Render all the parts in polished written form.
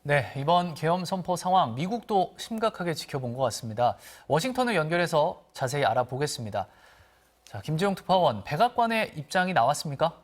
네, 이번 계엄 선포 상황 미국도 심각하게 지켜본 것 같습니다. 워싱턴을 연결해서 자세히 알아보겠습니다. 자, 김재용 특파원, 백악관의 입장이 나왔습니까?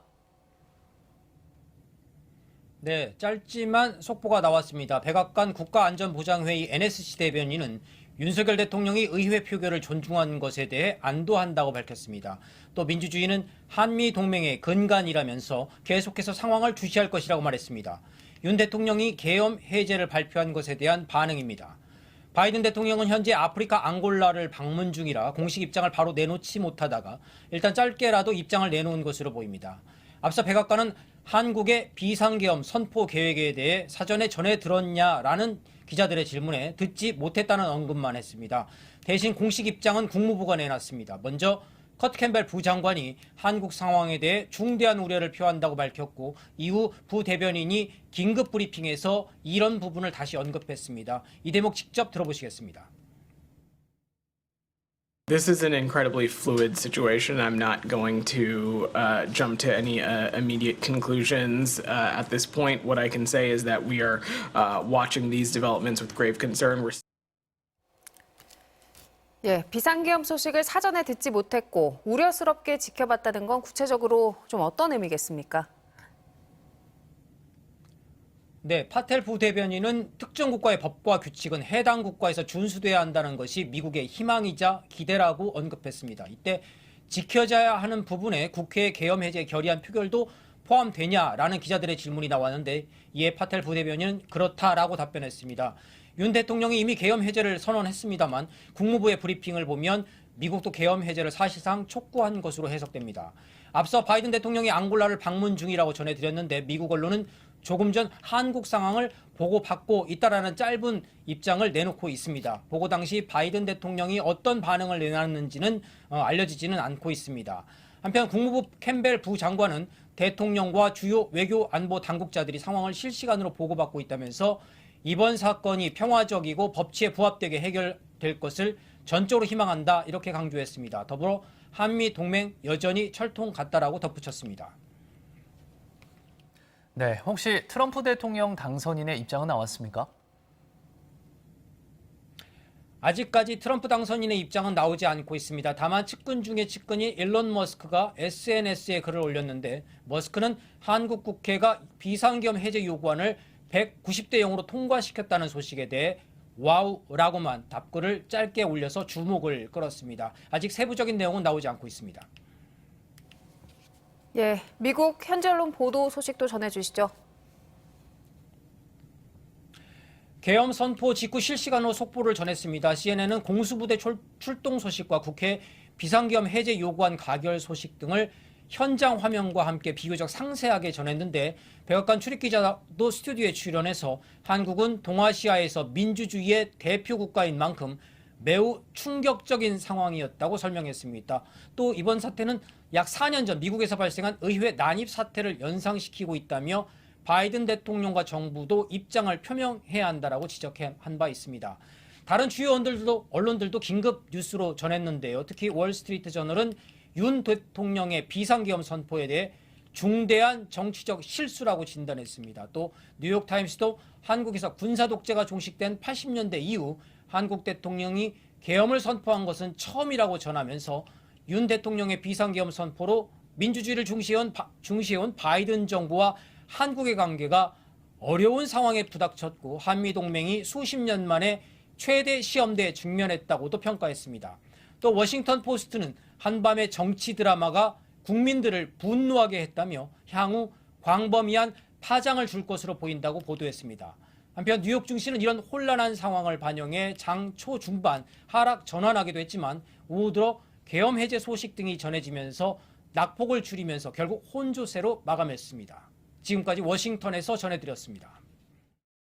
네, 짧지만 속보가 나왔습니다. 백악관 국가안전보장회의 NSC 대변인은 윤석열 대통령이 의회 표결을 존중한 것에 대해 안도한다고 밝혔습니다. 또 민주주의는 한미 동맹의 근간이라면서 계속해서 상황을 주시할 것이라고 말했습니다. 윤 대통령이 계엄 해제를 발표한 것에 대한 반응입니다. 바이든 대통령은 현재 아프리카 앙골라를 방문 중이라 공식 입장을 바로 내놓지 못하다가 일단 짧게라도 입장을 내놓은 것으로 보입니다. 앞서 백악관은 한국의 비상계엄 선포 계획에 대해 사전에 전해 들었냐라는 기자들의 질문에 듣지 못했다는 언급만 했습니다. 대신 공식 입장은 국무부가 내놨습니다. 먼저 커트 캠벨 부장관이 한국 상황에 대해 중대한 우려를 표한다고 밝혔고 이후 부 대변인이 긴급 브리핑에서 이런 부분을 다시 언급했습니다. 이 대목 직접 들어보시겠습니다. This is an incredibly fluid situation. I'm not going to jump to any immediate conclusions at this point. What I can say is that we are watching these developments with grave concern. 예, 비상계엄 소식을 사전에 듣지 못했고 우려스럽게 지켜봤다는 건 구체적으로 좀 어떤 의미겠습니까? 네, 파텔 부대변인은 특정 국가의 법과 규칙은 해당 국가에서 준수돼야 한다는 것이 미국의 희망이자 기대라고 언급했습니다. 이때 지켜져야 하는 부분에 국회의 계엄 해제 결의안 표결도 포함되냐라는 기자들의 질문이 나왔는데 이에 파텔 부대변인은 그렇다라고 답변했습니다. 윤 대통령이 이미 계엄 해제를 선언했습니다만 국무부의 브리핑을 보면 미국도 계엄 해제를 사실상 촉구한 것으로 해석됩니다. 앞서 바이든 대통령이 앙골라를 방문 중이라고 전해드렸는데 미국 언론은 조금 전 한국 상황을 보고받고 있다라는 짧은 입장을 내놓고 있습니다. 보고 당시 바이든 대통령이 어떤 반응을 내놨는지는 알려지지는 않고 있습니다. 한편 국무부 캠벨 부장관은 대통령과 주요 외교 안보 당국자들이 상황을 실시간으로 보고받고 있다면서 이번 사건이 평화적이고 법치에 부합되게 해결될 것을 전적으로 희망한다 이렇게 강조했습니다. 더불어 한미 동맹 여전히 철통 같다라고 덧붙였습니다. 네, 혹시 트럼프 대통령 당선인의 입장은 나왔습니까? 아직까지 트럼프 당선인의 입장은 나오지 않고 있습니다. 다만 측근 중에 측근이 일론 머스크가 SNS에 글을 올렸는데 머스크는 한국 국회가 비상계엄 해제 요구안을 190대 0으로 통과시켰다는 소식에 대해 와우라고만 답글을 짧게 올려서 주목을 끌었습니다. 아직 세부적인 내용은 나오지 않고 있습니다. 예, 미국 현지 언론 보도 소식도 전해주시죠. 계엄 선포 직후 실시간으로 속보를 전했습니다. CNN은 공수부대 출동 소식과 국회 비상계엄 해제 요구안 가결 소식 등을 현장 화면과 함께 비교적 상세하게 전했는데 백악관 출입기자도 스튜디오에 출연해서 한국은 동아시아에서 민주주의의 대표 국가인 만큼 매우 충격적인 상황이었다고 설명했습니다. 또 이번 사태는 약 4년 전 미국에서 발생한 의회 난입 사태를 연상시키고 있다며 바이든 대통령과 정부도 입장을 표명해야 한다라고 지적한 바 있습니다. 다른 주요 언론들도 긴급 뉴스로 전했는데요. 특히 월스트리트 저널은 윤 대통령의 비상계엄 선포에 대해 중대한 정치적 실수라고 진단했습니다. 또 뉴욕타임스도 한국에서 군사 독재가 종식된 80년대 이후 한국 대통령이 계엄을 선포한 것은 처음이라고 전하면서 윤 대통령의 비상계엄 선포로 민주주의를 중시해온 바이든 정부와 한국의 관계가 어려운 상황에 부닥쳤고 한미동맹이 수십 년 만에 최대 시험대에 직면했다고도 평가했습니다. 또 워싱턴 포스트는 한밤의 정치 드라마가 국민들을 분노하게 했다며 향후 광범위한 파장을 줄 것으로 보인다고 보도했습니다. 한편 뉴욕 증시는 이런 혼란한 상황을 반영해 장 초중반 하락 전환하기도 했지만 오후 들어 계엄 해제 소식 등이 전해지면서 낙폭을 줄이면서 결국 혼조세로 마감했습니다. 지금까지 워싱턴에서 전해드렸습니다.